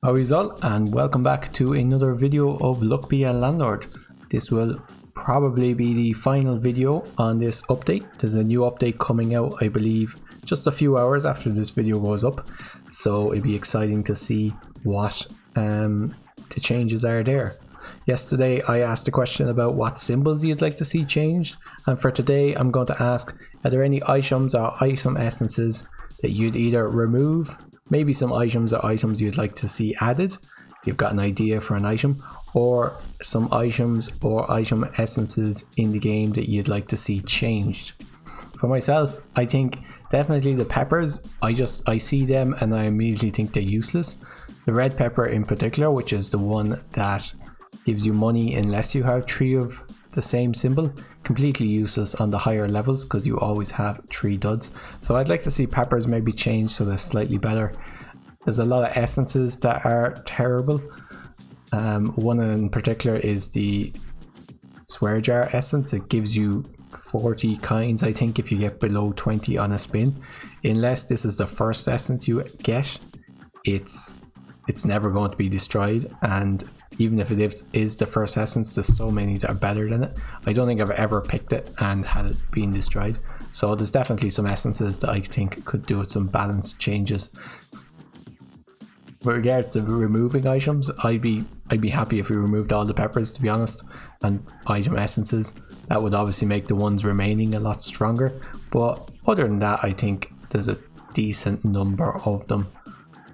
How is all, and welcome back to another video of Luckby and Landlord. This will probably be the final video on this update. There's a new update coming out, I believe, just a few hours after this video goes up. So it'd be exciting to see what the changes are there. Yesterday I asked a question about what symbols you'd like to see changed, and for today I'm going to ask, are there any items or item essences that you'd either remove, maybe some items or items you'd like to see added, if you've got an idea for an item, or some items or item essences in the game that you'd like to see changed. For myself, I think definitely the peppers. I see them and I immediately think they're useless. The red pepper in particular, which is the one that gives you money unless you have 3 of the same symbol, completely useless on the higher levels because you always have 3 duds. So I'd like to see peppers maybe change so they're slightly better. There's a lot of essences that are terrible. One in particular is the swear jar essence. It gives you 40 kinds, I think, if you get below 20 on a spin. Unless this is the first essence you get, it's never going to be destroyed, and even if it is the first essence, there's so many that are better than it. I don't think I've ever picked it and had it being destroyed. So there's definitely some essences that I think could do with some balance changes. With regards to removing items, I'd be happy if we removed all the peppers, to be honest, and item essences. That would obviously make the ones remaining a lot stronger. But other than that, I think there's a decent number of them.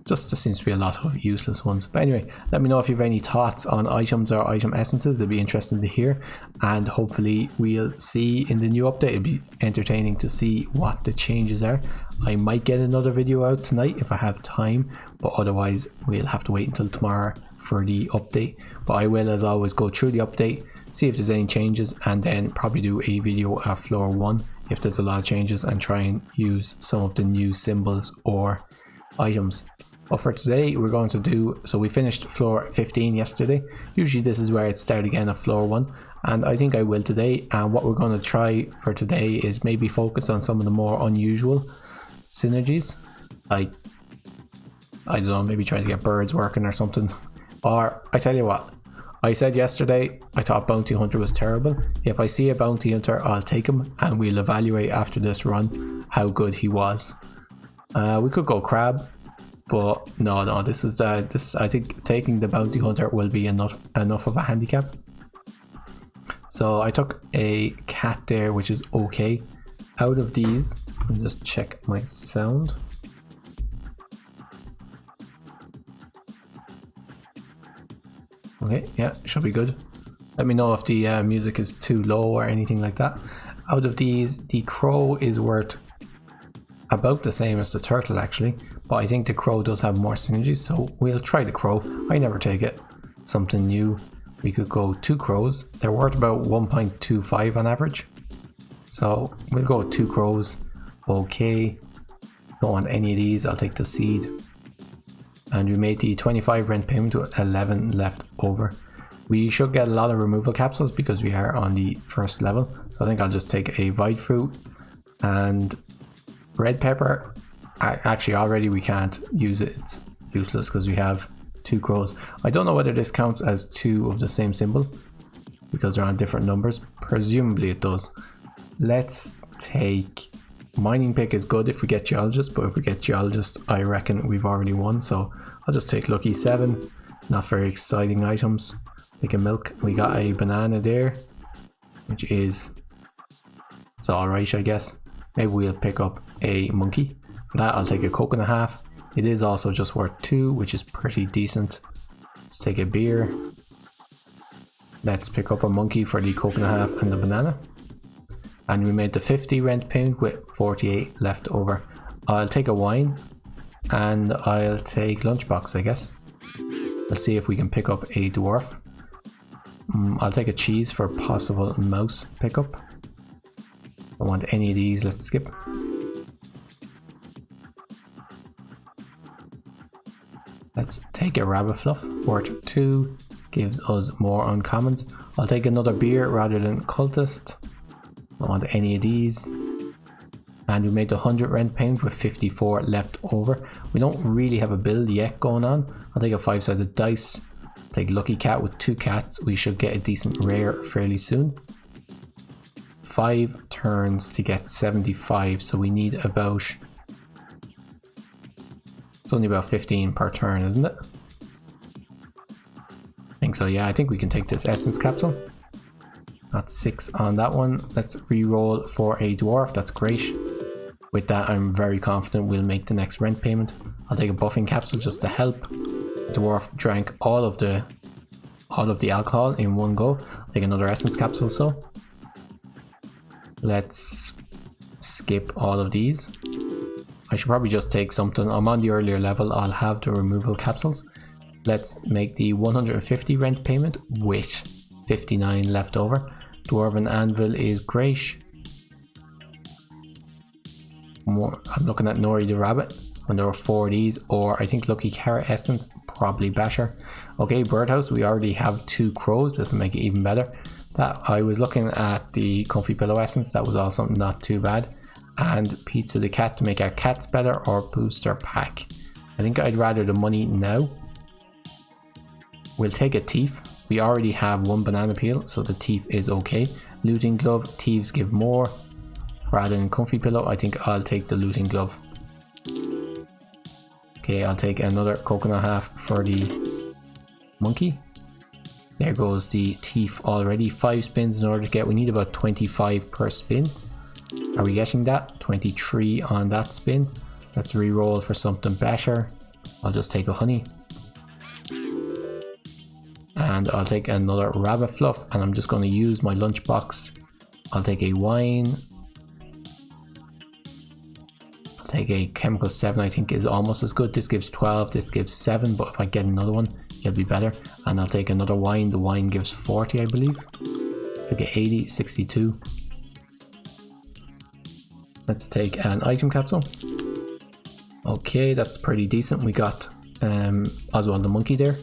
Just there seems to be a lot of useless ones. But anyway, let me know if you have any thoughts on items or item essences. It'd be interesting to hear, and hopefully we'll see in the new update. It'd be entertaining to see what the changes are. I might get another video out tonight if I have time, but otherwise we'll have to wait until tomorrow for the update. But I will, as always, go through the update, see if there's any changes, and then probably do a video at floor 1 if there's a lot of changes, and try and use some of the new symbols or items. But for today we're going to do, so we finished floor 15 yesterday. Usually this is where it starts again at floor 1, and I think I will today. And what we're going to try for today is maybe focus on some of the more unusual synergies, like, I don't know, maybe try to get birds working or something. Or I tell you what, I said yesterday I thought bounty hunter was terrible. If I see a bounty hunter, I'll take him, and we'll evaluate after this run how good he was. We could go crab, but no, this I think taking the bounty hunter will be enough of a handicap. So I took a cat there, which is okay. Out of these, let me just check my sound. Okay, yeah, should be good. Let me know if the music is too low or anything like that. Out of these, the crow is worth about the same as the turtle actually, but I think the crow does have more synergies, so we'll try the crow. I never take it. Something new. We could go 2 crows. They're worth about 1.25 on average. So we'll go with 2 crows. Okay. Don't want any of these. I'll take the seed. And we made the 25 rent payment with 11 left over. We should get a lot of removal capsules because we are on the first level. So I think I'll just take a vine fruit and red pepper. Actually, already we can't use it. It's useless because we have 2 crows. I don't know whether this counts as 2 of the same symbol because they're on different numbers. Presumably it does. Let's take mining pick. Is good if we get geologist, but if we get geologist, I reckon we've already won. So I'll just take lucky 7. Not very exciting items. Take a milk. We got a banana there, which is, it's alright, I guess. Maybe we'll pick up a monkey. For that, I'll take a coconut half. It is also just worth 2, which is pretty decent. Let's take a beer. Let's pick up a monkey for the coconut half and the banana. And we made the 50 rent payment with 48 left over. I'll take a wine, and I'll take lunchbox, I guess. Let's see if we can pick up a dwarf. I'll take a cheese for possible mouse pickup. Don't want any of these. Let's skip. Let's take a rabbit fluff. Worth 2. Gives us more uncommons. I'll take another beer rather than cultist. Don't want any of these. And we made the 100 rent payment with 54 left over. We don't really have a build yet going on. I'll take a 5-sided dice. Take Lucky Cat with 2 cats. We should get a decent rare fairly soon. 5 turns to get 75, so we need about... It's only about 15 per turn, isn't it? I think so, yeah. I think we can take this essence capsule. That's 6 on that one. Let's re-roll for a dwarf. That's great. With that, I'm very confident we'll make the next rent payment. I'll take a buffing capsule just to help. Dwarf drank all of the alcohol in one go. I'll take another essence capsule, so let's skip all of these. I should probably just take something. I'm on the earlier level. I'll have the removal capsules. Let's make the 150 rent payment with 59 left over. Dwarven Anvil is great. I'm looking at Nori the Rabbit when there were 4 of these, or I think Lucky Carrot Essence, probably better. Okay, Birdhouse, we already have 2 crows. This will make it even better. That I was looking at the Comfy Pillow Essence. That was also not too bad. And Pizza the Cat to make our cats better, or Booster Pack. I think I'd rather the money now. We'll take a Thief. We already have 1 banana peel, so the Thief is okay. Looting Glove, Thieves give more. Rather than Comfy Pillow, I think I'll take the Looting Glove. Okay, I'll take another coconut half for the monkey. There goes the Thief already. 5 spins in order to get, we need about 25 per spin. Are we getting that? 23 on that spin. Let's re-roll for something better. I'll just take a honey. And I'll take another rabbit fluff, and I'm just going to use my lunchbox. I'll take a wine. I'll take a chemical 7, I think is almost as good. This gives 12, this gives 7, but if I get another one, it'll be better. And I'll take another wine. The wine gives 40, I believe. I'll get 80, 62. Let's take an item capsule. Okay, that's pretty decent. We got Oswald the monkey there.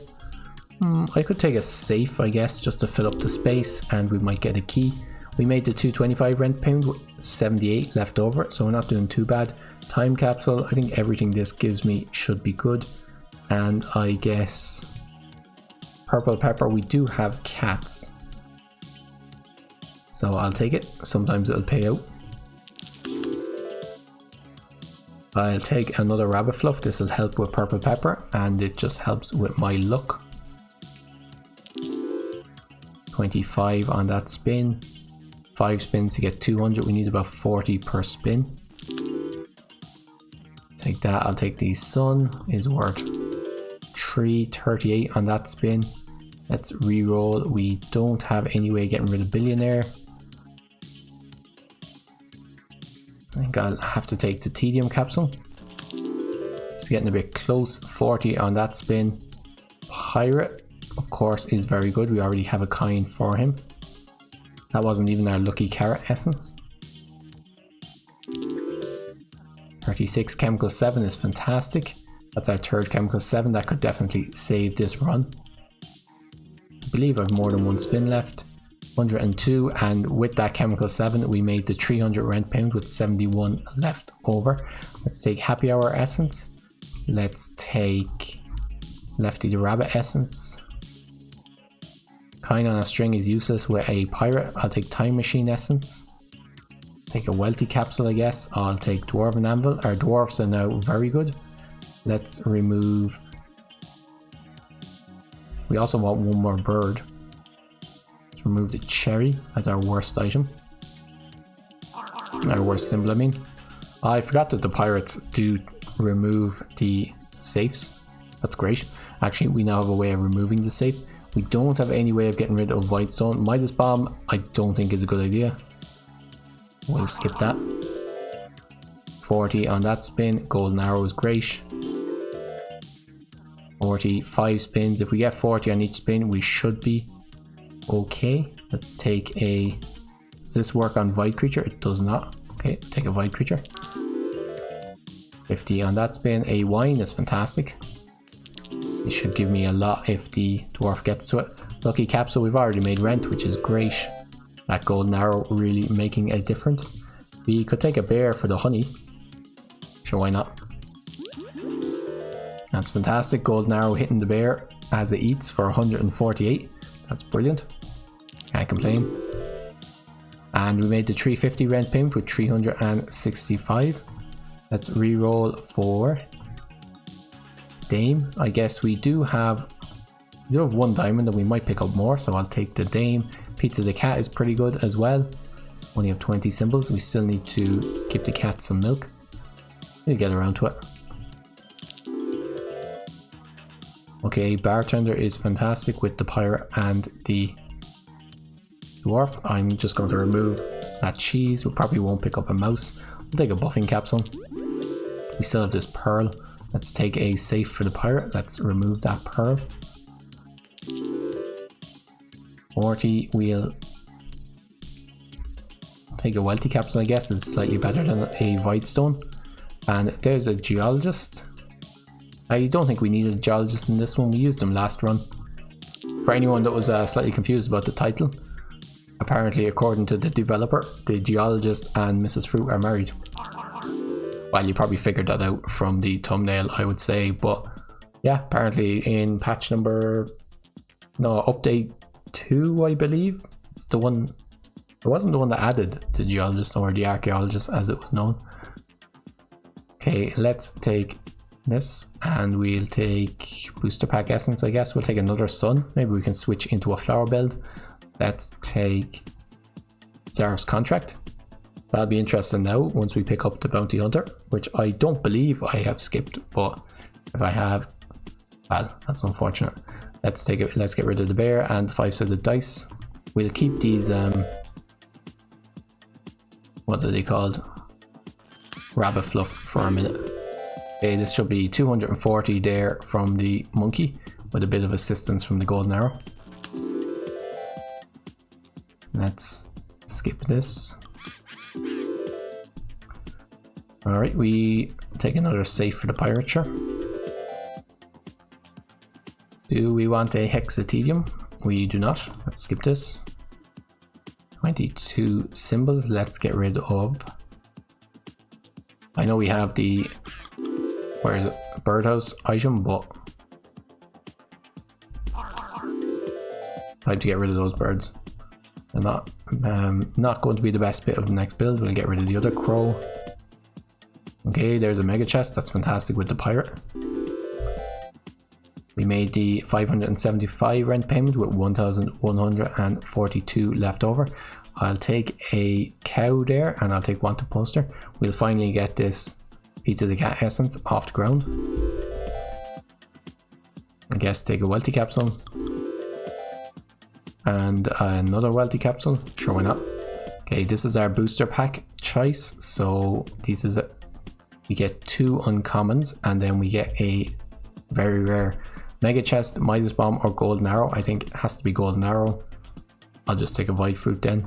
I could take a safe, I guess, just to fill up the space, and we might get a key. We made the 225 rent payment with 78 left over, so we're not doing too bad. Time capsule, I think everything this gives me should be good. And I guess purple pepper, we do have cats, so I'll take it. Sometimes it'll pay out. I'll take another rabbit fluff. This will help with purple pepper, and it just helps with my luck. 25 on that spin. 5 spins to get 200. We need about 40 per spin. Take that. I'll take the sun. Is worth 338 on that spin. Let's re-roll. We don't have any way of getting rid of billionaire. I think I'll have to take the tedium capsule. It's getting a bit close. 40 on that spin. Pirate, of course, is very good. We already have a coin for him. That wasn't even our Lucky Carrot Essence. 36 chemical 7 is fantastic. That's our 3rd chemical 7. That could definitely save this run. I believe I have more than 1 spin left. 102, and with that chemical 7 we made the 300 rent payment with 71 left over. Let's take Happy Hour Essence. Let's take Lefty the Rabbit Essence. Coin on a string is useless with a pirate. I'll take Time Machine Essence. Take a Wealthy Capsule, I guess. I'll take Dwarven Anvil. Our dwarfs are now very good. Let's remove... We also want 1 more bird. Let's remove the cherry as our worst item. Our worst symbol, I mean. I forgot that the pirates do remove the safes. That's great. Actually, we now have a way of removing the safe. We don't have any way of getting rid of Whitestone. Midas Bomb, I don't think is a good idea. We'll skip that. 40 on that spin. Golden Arrow is great. 45 spins. If we get 40 on each spin, we should be okay. Let's take a... Does this work on Void Creature? It does not. Okay, take a Void Creature. 50 on that spin. A wine is fantastic. It should give me a lot if the dwarf gets to it. Lucky Capsule, we've already made rent, which is great. That golden arrow really making a difference. We could take a bear for the honey. Sure, why not? That's fantastic. Golden arrow hitting the bear as it eats for 148. That's brilliant. Can't complain. And we made the 350 rent payment with 365. Let's re-roll for Dame. I guess we do have one diamond and we might pick up more, so I'll take the Dame. Pizza the cat is pretty good as well. Only have 20 symbols. We still need to give the cat some milk. We'll get around to it. Okay, bartender is fantastic with the pirate and the dwarf. I'm just going to remove that cheese. We probably won't pick up a mouse. We'll take a buffing capsule. We still have this pearl. Let's take a safe for the pirate. Let's remove that pearl. 40. We'll take a wealthy capsule, I guess. It's slightly better than a void stone. And there's a geologist. I don't think we needed a geologist in this one. We used them last run. For anyone that was slightly confused about the title, apparently according to the developer, the geologist and Mrs. Fruit are married. Well, you probably figured that out from the thumbnail, I would say, but yeah, apparently in patch number, no, update 2, I believe. It's the one, it wasn't the one that added the geologist or the archaeologist as it was known. Okay, let's take this and we'll take booster pack essence, I guess. We'll take another sun. Maybe we can switch into a flower build. Let's take Zara's contract. That'll be interesting now once we pick up the bounty hunter, which I don't believe I have skipped, but if I have, well, that's unfortunate. Let's take it. Let's get rid of the bear and 5-sided dice. We'll keep these what are they called? Rabbit fluff for a minute. Okay, this should be 240 there from the monkey with a bit of assistance from the golden arrow. Let's skip this. Alright, we take another safe for the pirate, sure. Do we want a hexatedium? We do not. Let's skip this. 22 symbols. Let's get rid of. I know we have the, where is it? Birdhouse item, but I'd like to get rid of those birds. They're not going to be the best bit of the next build. We'll get rid of the other crow. Okay, there's a mega chest. That's fantastic with the pirate. We made the 575 rent payment with 1,142 left over. I'll take a cow there and I'll take wanted poster. We'll finally get this pizza the cat essence off the ground. I guess take a wealthy capsule. And another wealthy capsule. Sure, why not? Okay, this is our booster pack choice. So this is it. We get 2 uncommons and then we get a very rare mega chest, Midas bomb or golden arrow. I think it has to be golden arrow. I'll just take a void fruit then.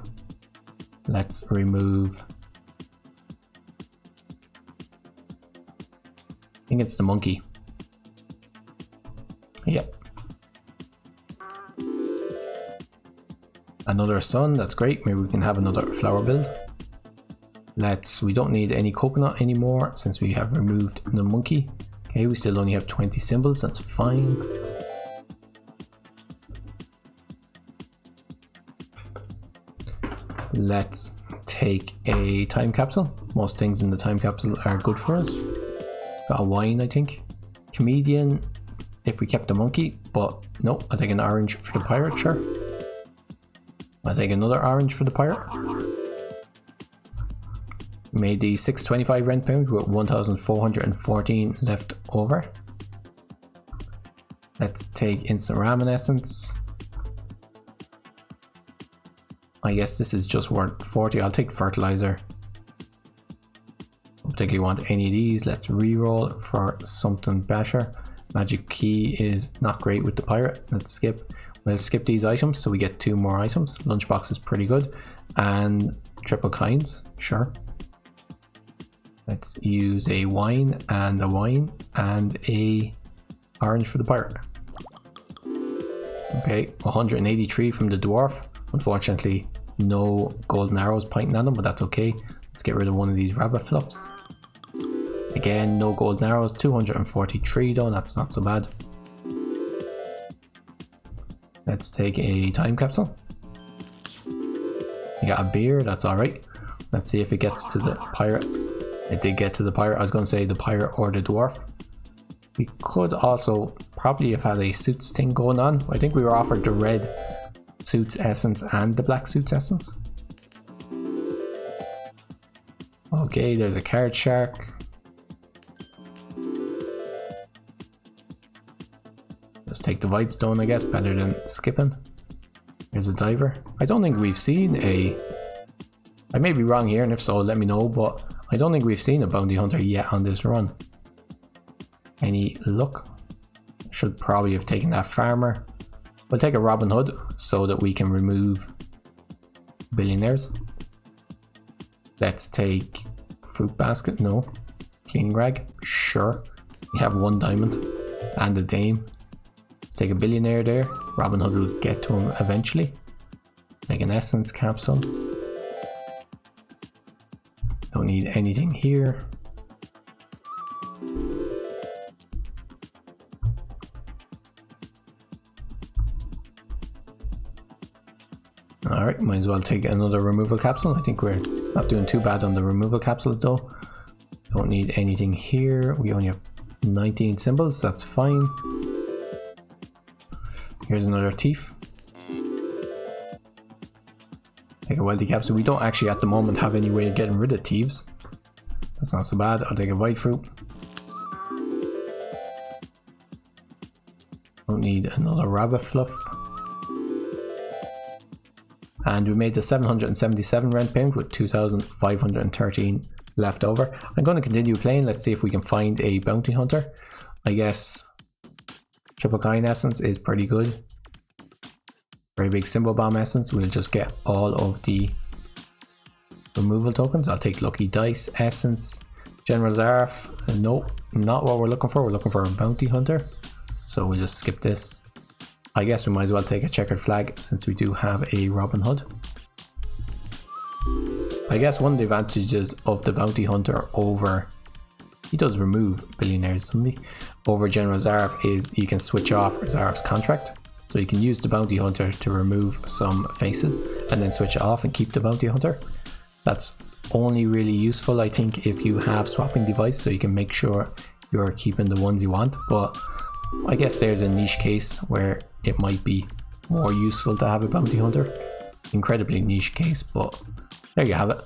Let's remove, I think it's the monkey. Yep. Another sun, that's great. Maybe we can have another flower build. We don't need any coconut anymore since we have removed the monkey. Okay, we still only have 20 symbols, that's fine. Let's take a time capsule. Most things in the time capsule are good for us. Got a wine, I think. Comedian, if we kept the monkey, but no, I'll take an orange for the pirate, sure. I'll take another orange for the pirate. We made the 625 rent payment with 1,414 left over. Let's take instant ramen essence. I guess this is just worth 40. I'll take fertilizer. Don't particularly want any of these. Let's re-roll for something better. Magic key is not great with the pirate. Let's skip. We'll skip these items so we get 2 more items. Lunchbox is pretty good. And triple kinds, sure. Let's use a wine and a orange for the pirate. Okay, 183 from the dwarf. Unfortunately, no golden arrows pointing at them, but that's okay. Let's get rid of one of these rabbit fluffs. Again, no golden arrows. 243 though, that's not so bad. Let's take a time capsule. You got a beer, that's alright. Let's see if it gets to the pirate. It did get to the pirate. I was going to say the pirate or the dwarf. We could also probably have had a suits thing going on. I think we were offered the red suits essence and the black suits essence. Okay, there's a card shark. Let's take the white stone, I guess, better than skipping. There's a diver. I don't think we've seen a... I may be wrong here, and if so, let me know, but I don't think we've seen a bounty hunter yet on this run. Any luck? Should probably have taken that farmer. We'll take a Robin Hood so that we can remove billionaires. Let's take fruit basket. No. Cleaning rag. Sure. We have one diamond and a dame. Let's take a billionaire there. Robin Hood will get to him eventually. Take an essence capsule. Don't need anything here. Alright, might as well take another removal capsule. I think we're not doing too bad on the removal capsules though. Don't need anything here. We only have 19 symbols, that's fine. Here's another thief. Take a wealthy capsule. We don't actually at the moment have any way of getting rid of thieves. That's not so bad. I'll take a white fruit. Don't need another rabbit fluff. And we made the 777 rent payment with 2,513 left over. I'm going to continue playing. Let's see if we can find a bounty hunter. I guess triple coin essence is pretty good. Very big symbol bomb essence. We'll just get all of the removal tokens. I'll take lucky dice essence. General Zarf. No, not what we're looking for. We're looking for a bounty hunter. So we'll just skip this. I guess we might as well take a checkered flag since we do have a Robin Hood. I guess one of the advantages of the bounty hunter over, he does remove billionaires, doesn't he? Over General Zarf is you can switch off Zarf's contract. So you can use the bounty hunter to remove some faces and then switch it off and keep the bounty hunter. That's only really useful, I think, if you have swapping device, so you can make sure you're keeping the ones you want. But I guess there's a niche case where it might be more useful to have a bounty hunter. Incredibly niche case, but there you have it.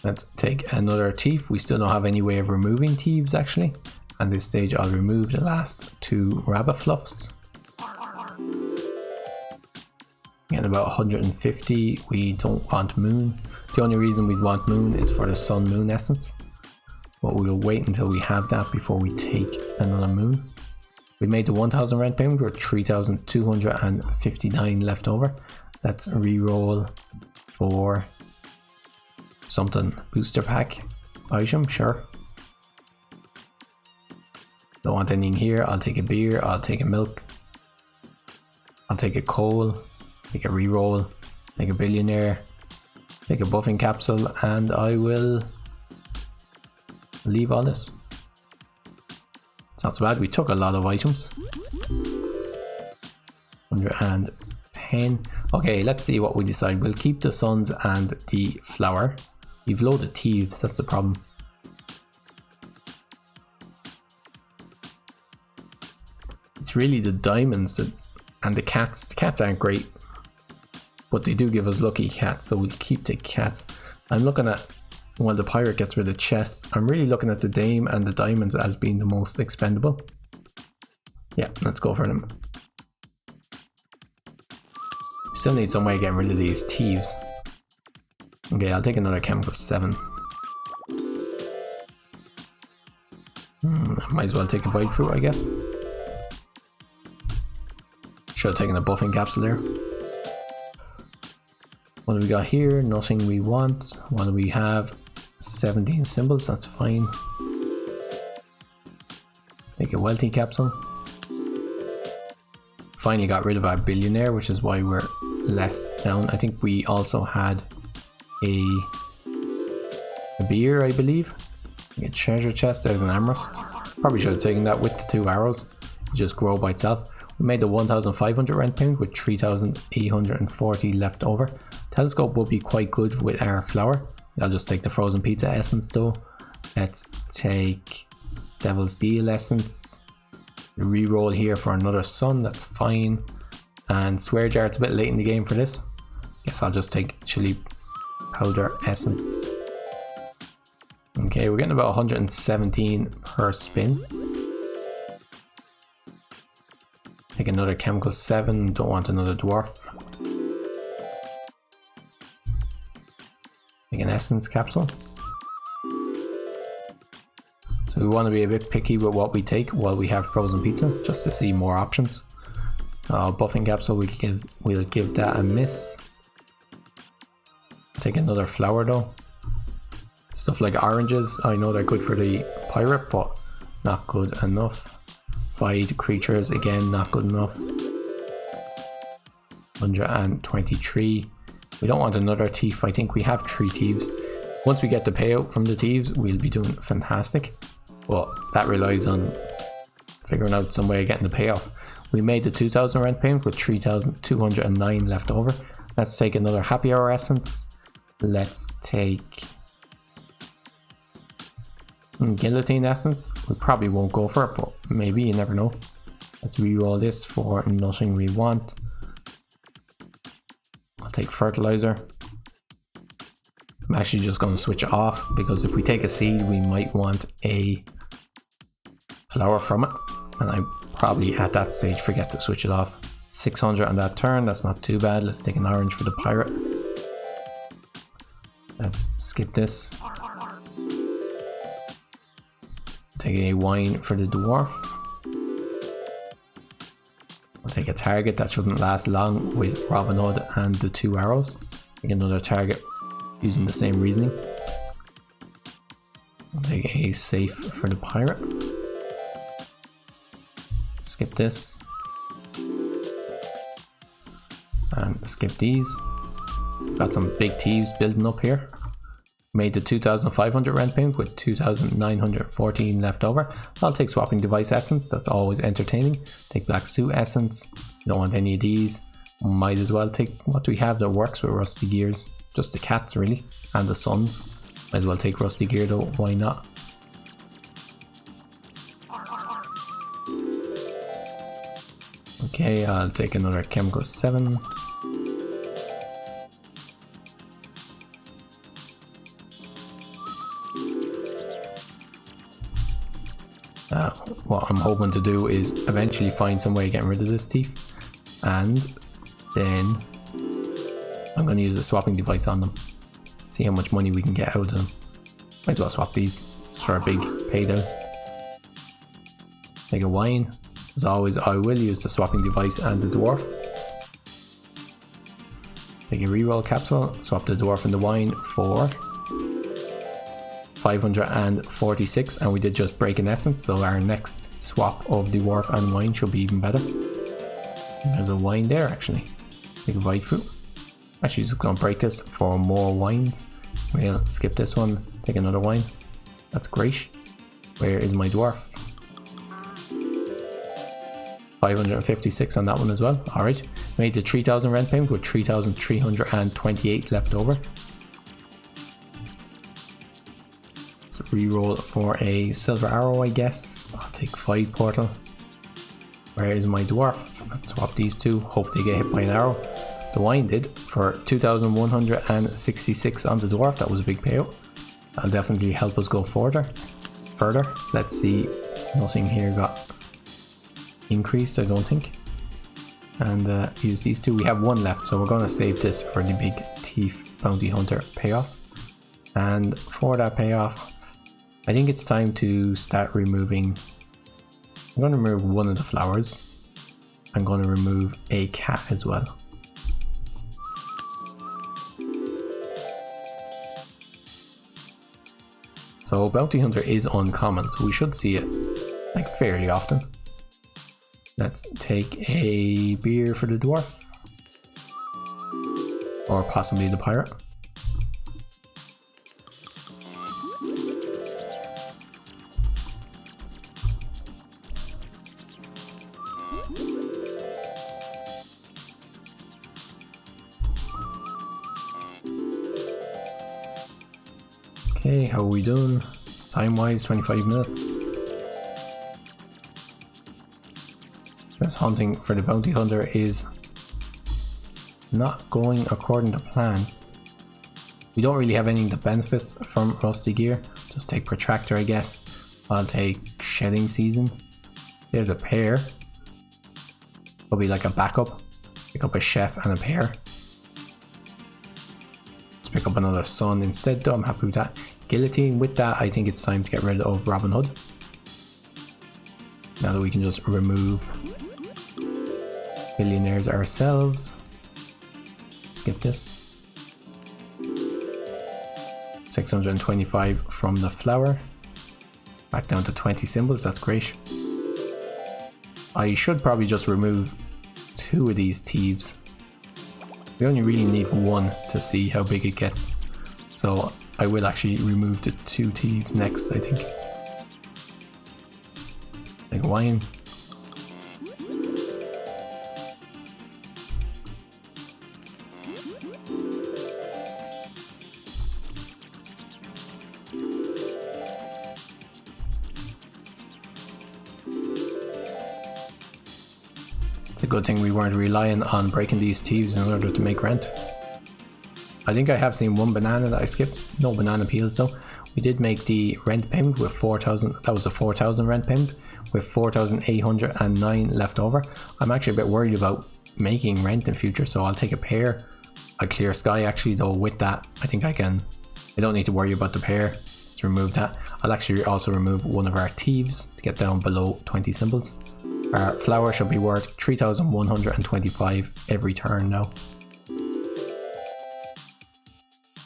Let's take another thief. We still don't have any way of removing thieves actually. At this stage I'll remove the last two rabbit fluffs. And about 150, we don't want moon. The only reason we'd want moon is for the sun moon essence. But we'll wait until we have that before we take another moon. We made the 1,000 rent payment with 3,259 left over. Let's re-roll for something. Booster pack item, sure. Don't want anything here. I'll take a beer, I'll take a milk, I'll take a coal, take a re-roll, take a billionaire, take a buffing capsule, and I will leave all this. It's not so bad. We took a lot of items. 110. Okay, let's see what we decide. We'll keep the suns and the flower. We've loaded thieves, that's the problem. It's really the diamonds that, and the cats. The cats aren't great, but they do give us lucky cats, so we'll keep the cats. I'm looking at, while the pirate gets rid of chests, I'm really looking at the dame and the diamonds as being the most expendable. Yeah, let's go for them. Still need some way of getting rid of these thieves. Okay, I'll take another chemical 7. Might as well take a white fruit, I guess. Should have taken a buffing capsule there. What do we got here? Nothing we want. What do we have? 17 symbols, that's fine. Take a wealthy capsule. Finally got rid of our billionaire, which is why we're less down. I think we also had a beer, I believe. A treasure chest, there's an armrest. Probably should have taken that with the 2 arrows. Just grow by itself. We made the 1,500 rent pound with 3,840 left over. Telescope would be quite good with our flour. I'll just take the frozen pizza essence though. Let's take Devil's Deal essence. Reroll here for another sun, that's fine. And swear jar, it's a bit late in the game for this. Guess I'll just take chili powder essence. Okay, we're getting about 117 per spin. Take another chemical 7, don't want another dwarf. Take an essence capsule. So we want to be a bit picky with what we take while we have frozen pizza, just to see more options. Buffing capsule, we'll give that a miss. Take another flower though. Stuff like oranges, I know they're good for the pirate, but not good enough. Void creatures, again, not good enough. 123. We don't want another thief. I think we have 3 thieves. Once we get the payout from the thieves, we'll be doing fantastic. But that relies on figuring out some way of getting the payoff. We made the 2,000 rent payment with 3,209 left over. Let's take another happy hour essence. Let's take guillotine essence. We probably won't go for it, but maybe, you never know. Let's reroll this for nothing we want. I'll take fertilizer. I'm actually just going to switch it off because if we take a seed we might want a flower from it, and I probably at that stage forget to switch it off. 600 on that turn, that's not too bad. Let's take an orange for the pirate. Let's skip this. Take a wine for the dwarf. We'll take a target that shouldn't last long with Robin Hood and the 2 arrows. Take another target using the same reasoning. We'll take a safe for the pirate. Skip this. And skip these. Got some big thieves building up here. Made the 2,500 rent payment with 2,914 left over. I'll take swapping device essence, that's always entertaining. Take black suit essence, don't want any of these. Might as well take what do we have that works with rusty gears. Just the cats really, and the suns. Might as well take rusty gear though, why not? Okay, I'll take another chemical 7. What I'm hoping to do is eventually find some way of getting rid of this thief, and then I'm going to use a swapping device on them. See how much money we can get out of them. Might as well swap these just for a big paydown. Take a wine. As always, I will use the swapping device and the dwarf. Take a reroll capsule. Swap the dwarf and the wine for 546, and we did just break an essence, so our next swap of the dwarf and wine should be even better. And there's a wine there actually. Take a white fruit. Actually just gonna break this for more wines. We'll skip this one, take another wine. That's great. Where is my dwarf? 556 on that one as well. Alright. Made the 3,000 rent payment with 3,328 left over. Reroll for a silver arrow, I guess. I'll take 5 portal. Where is my dwarf? Let's swap these two. Hope they get hit by an arrow. The wine did for 2,166 on the dwarf. That was a big payout. That'll definitely help us go further. Let's see. Nothing here got increased, I don't think. And use these two. We have 1 left, so we're going to save this for the big thief bounty hunter payoff. And for that payoff, I think it's time to start removing. I'm going to remove one of the flowers. I'm going to remove a cat as well. So bounty hunter is uncommon, so we should see it like fairly often. Let's take a beer for the dwarf. or possibly the pirate. Okay, how are we doing? Time wise, 25 minutes. This hunting for the bounty hunter is not going according to plan. We don't really have any that benefits from rusty gear. Just take protractor, I guess. I'll take shedding season. There's a pair. It'll be like a backup. Pick up a chef and a pair. Let's pick up another sun instead though, I'm happy with that. Guillotine, with that I think it's time to get rid of Robin Hood. Now that we can just remove billionaires ourselves. Skip this. 625 from the flower. Back down to 20 symbols, that's great. I should probably just remove 2 of these thieves. We only really need 1 to see how big it gets. So I will actually remove the 2 thieves next, I think. Like wine. It's a good thing we weren't relying on breaking these thieves in order to make rent. I think I have seen 1 banana that I skipped. No banana peels though. We did make the rent payment with 4,000. That was a 4,000 rent payment with 4,809 left over. I'm actually a bit worried about making rent in future, so I'll take a pair. A clear sky actually though. With that, I think I don't need to worry about the pair. Let's remove that. I'll actually also remove 1 of our thieves to get down below 20 symbols. Our flower should be worth 3,125 every turn now.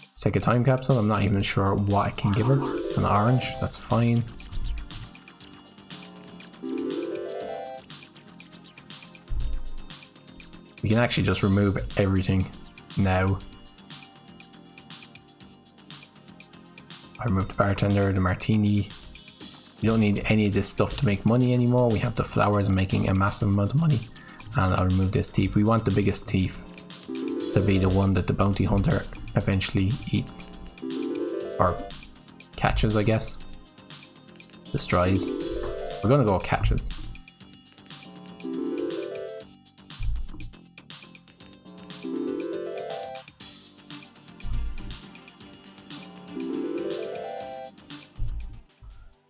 Let's take a time capsule. I'm not even sure what it can give us. An orange, that's fine. We can actually just remove everything now. I removed the bartender, the martini. We don't need any of this stuff to make money anymore. We have the flowers making a massive amount of money. And I'll remove this thief. We want the biggest thief to be the one that the bounty hunter eventually eats. Or catches, I guess. Destroys. We're gonna go with catches.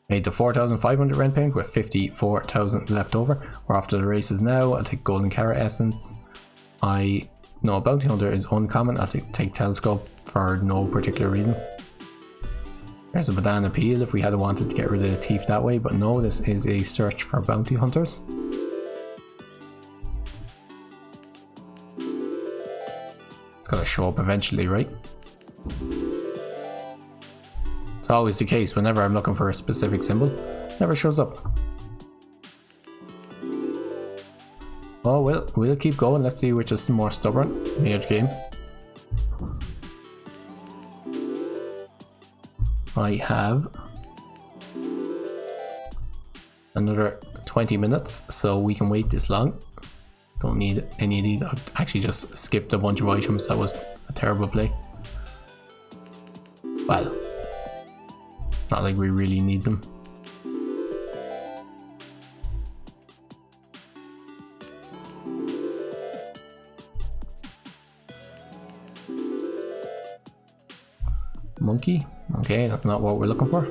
Made the 4,500 rent payment with 54,000 left over. We're off to the races now. I'll take golden carrot essence. I know a bounty hunter is uncommon. I'll take telescope for no particular reason. There's a banana peel if we had wanted to get rid of the thief that way, but no, this is a search for bounty hunters. It's gonna show up eventually, right? It's always the case whenever I'm looking for a specific symbol, it never shows up. Oh well, we'll keep going. Let's see which is more stubborn in the game. I have another 20 minutes, so we can wait this long. Don't need any of these. I've actually just skipped a bunch of items. That was a terrible play. Well, not like we really need them. Monkey? Okay, that's not what we're looking for.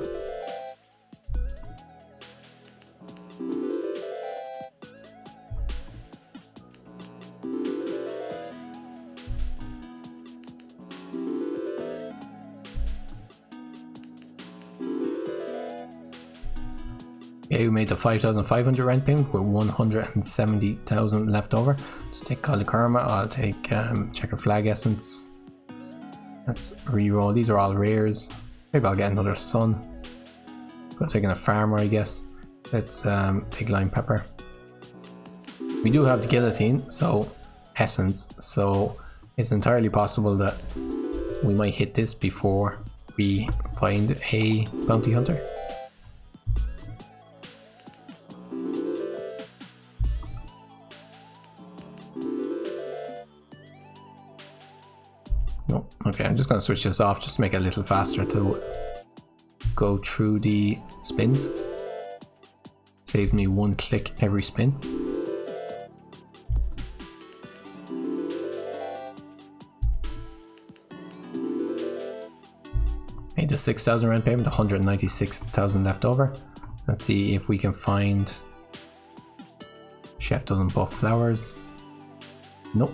Okay, we made the 5,500 rent payment with 170,000 left over. Just take Kali Karma. I'll take Checker Flag Essence. Let's re-roll. These are all rares. Maybe I'll get another sun. Go taking a farmer, I guess. Let's take lime pepper. We do have the guillotine, so essence. So It's entirely possible that we might hit this before we find a bounty hunter. No, okay, I'm just going to switch this off just to make it a little faster to go through the spins. Save me 1 click every spin. Made the 6,000 rent payment, 196,000 left over. Let's see if we can find... Chef doesn't buff flowers. Nope.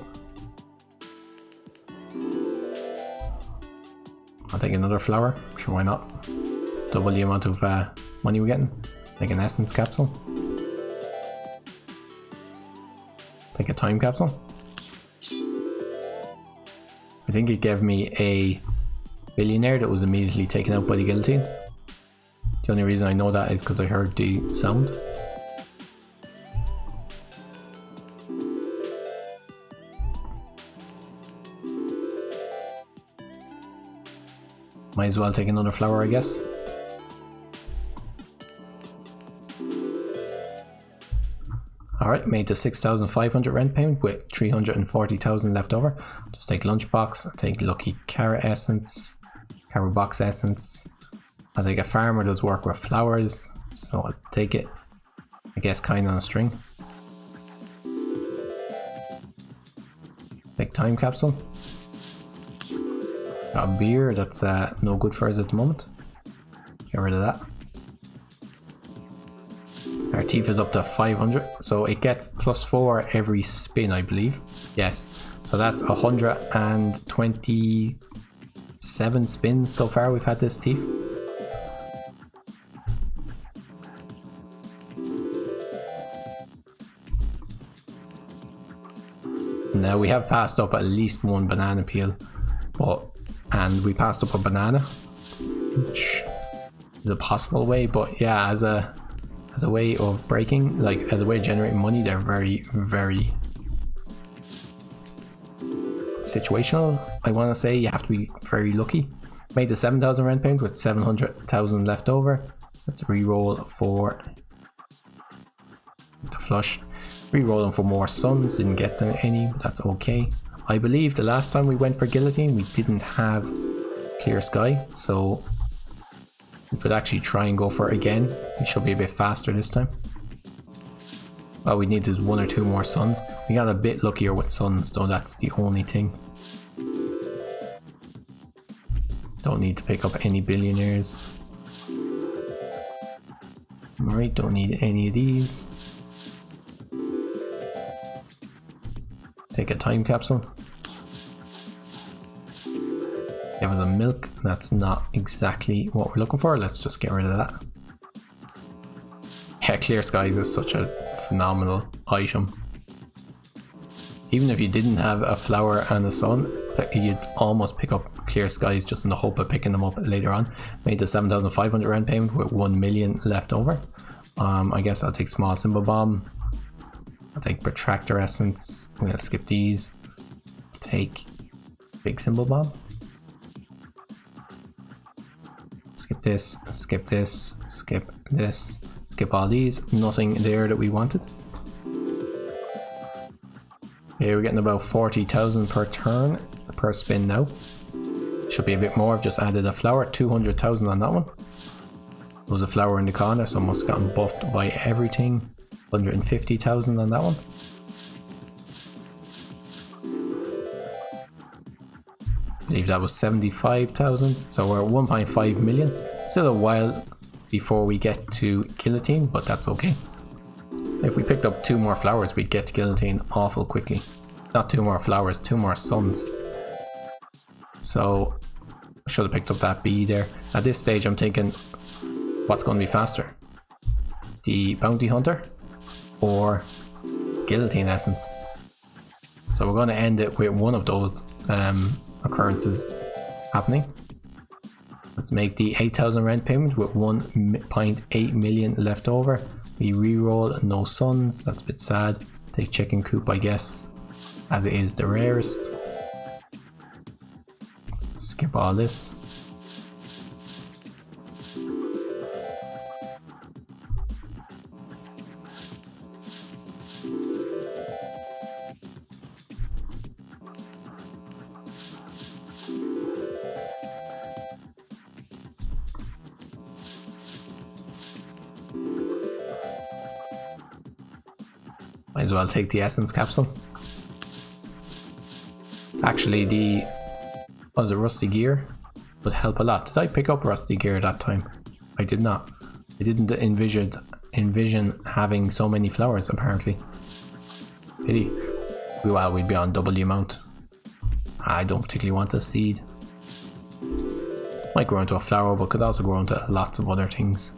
I'll take another flower, sure, why not? Double the amount of money we're getting. Take an essence capsule. Take a time capsule. I think it gave me a billionaire that was immediately taken out by the guillotine. The only reason I know that is because I heard the sound. Might as well take another flower, I guess. Alright, made the 6,500 rent payment with 340,000 left over. Just take lunchbox, take lucky carrot essence, carrot box essence. I'll take a farmer that does work with flowers, so I'll take it, I guess, kind of on a string. Take time capsule. Got a beer that's no good for us at the moment. Get rid of that. Our thief is up to 500, so it gets +4 every spin, I believe. Yes, so that's 127 spins so far we've had this thief. Now we have passed up at least 1 banana peel, and we passed up a banana, which is a possible way, but yeah, as a way of breaking, like as a way of generating money, they're very, very situational. I want to say you have to be very lucky. Made the 7,000 rent payment with 700,000 left over. Let's re-roll for the flush. Re-rolling for more suns, didn't get any, but that's okay. I believe the last time we went for guillotine we didn't have clear sky, so we could actually try and go for it again. We should be a bit faster this time. All we need is 1 or 2 more suns. We got a bit luckier with suns though, that's the only thing. Don't need to pick up any billionaires. Alright, don't need any of these. Take a time capsule. Give us a milk. That's not exactly what we're looking for. Let's just get rid of that. Yeah, clear skies is such a phenomenal item. Even if you didn't have a flower and a sun, you'd almost pick up clear skies just in the hope of picking them up later on. Made the 7,500 rent payment with 1 million left over. I guess I'll take small symbol bomb. I'll take protractor essence. I'm gonna skip these. Take big symbol bomb. Skip this, skip this, skip this, skip all these. Nothing there that we wanted. Okay, we're getting about 40,000 per turn, per spin now. Should be a bit more. I've just added a flower, 200,000 on that one. There was a flower in the corner, so I must have gotten buffed by everything. 150,000 on that one. I believe that was 75,000, so we're at 1.5 million. Still a while before we get to guillotine, but that's okay. If we picked up 2 more flowers, we'd get to guillotine awful quickly. Not 2 more flowers, 2 more suns. So I should have picked up that bee there. At this stage I'm thinking, what's going to be faster? The bounty hunter or guillotine essence? So we're going to end it with one of those occurrences happening. Let's make the 8,000 rent payment with 1.8 million left over. We re-roll, no suns, that's a bit sad. Take chicken coop, I guess, as it is the rarest. Skip all this. Might as well take the essence capsule. Actually, the rusty gear would help a lot. Did I pick up rusty gear that time? I did not. I didn't envision having so many flowers apparently. Pity. Well, we'd be on double the amount. I don't particularly want a seed. Might grow into a flower, but could also grow into lots of other things.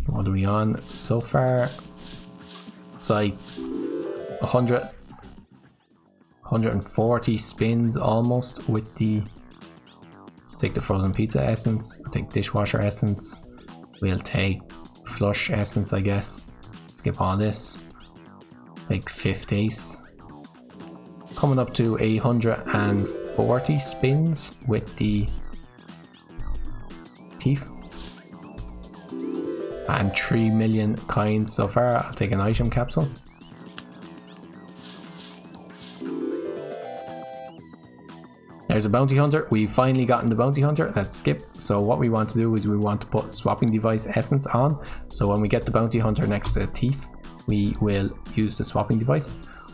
What are we on so far? It's like 140 spins almost with the... Let's take the frozen pizza essence, I'll take dishwasher essence, we'll take flush essence I guess, skip all this, take fifth ace. Coming up to 140 spins with the thief. And 3 million coins so far. I'll take an item capsule. There's a bounty hunter. We've finally gotten the bounty hunter. Let's skip. So what we want to do is we want to put swapping device essence on. So when we get the bounty hunter next to the thief, we will use the swapping device.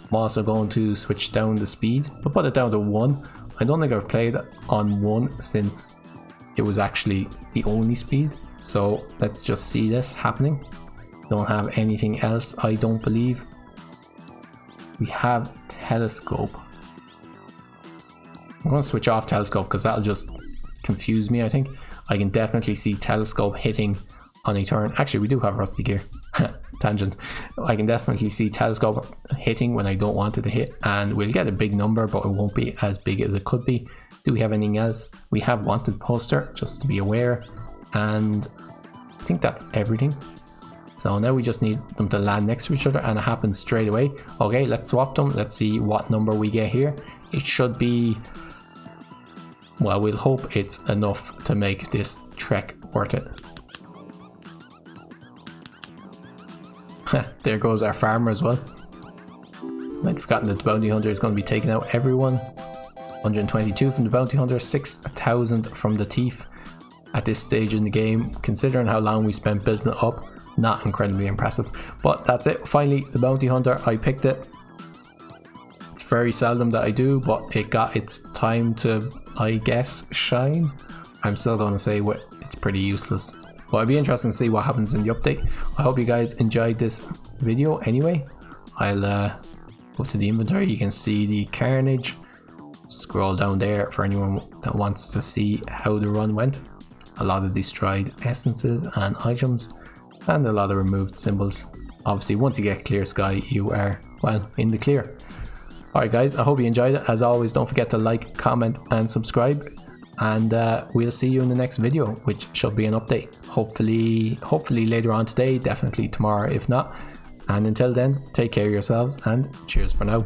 I'm also going to switch down the speed. I'll put it down to 1. I don't think I've played on 1 since it was actually the only speed. So let's just see this happening. Don't have anything else, I don't believe. We have telescope. I'm going to switch off telescope because that'll just confuse me, I think. I can definitely see telescope hitting on a turn. Actually, we do have rusty gear. Tangent. I can definitely see telescope hitting when I don't want it to hit, and we'll get a big number, but it won't be as big as it could be. Do we have anything else? We have wanted poster, just to be aware. And I think that's everything. So now we just need them to land next to each other, and it happens straight away. Okay, let's swap them. Let's see what number we get here. It should be, well, we'll hope it's enough to make this trek worth it. There goes our farmer as well. I'd forgotten that the bounty hunter is going to be taking out everyone. 122 from the bounty hunter, 6,000 from the thief. At this stage in the game, considering how long we spent building it up, not incredibly impressive. But that's it. Finally, the bounty hunter, I picked it. It's very seldom that I do, but it got its time to, I guess, shine. I'm still going to say it's pretty useless. But it'd be interesting to see what happens in the update. I hope you guys enjoyed this video anyway. I'll go to the inventory. You can see the carnage. Scroll down there for anyone that wants to see how the run went. A lot of destroyed essences and items, and a lot of removed symbols. Obviously, once you get clear sky, you are, well, in the clear. Alright guys, I hope you enjoyed it. As always, don't forget to like, comment and subscribe. And we'll see you in the next video, which should be an update. Hopefully later on today, definitely tomorrow if not. And until then, take care of yourselves and cheers for now.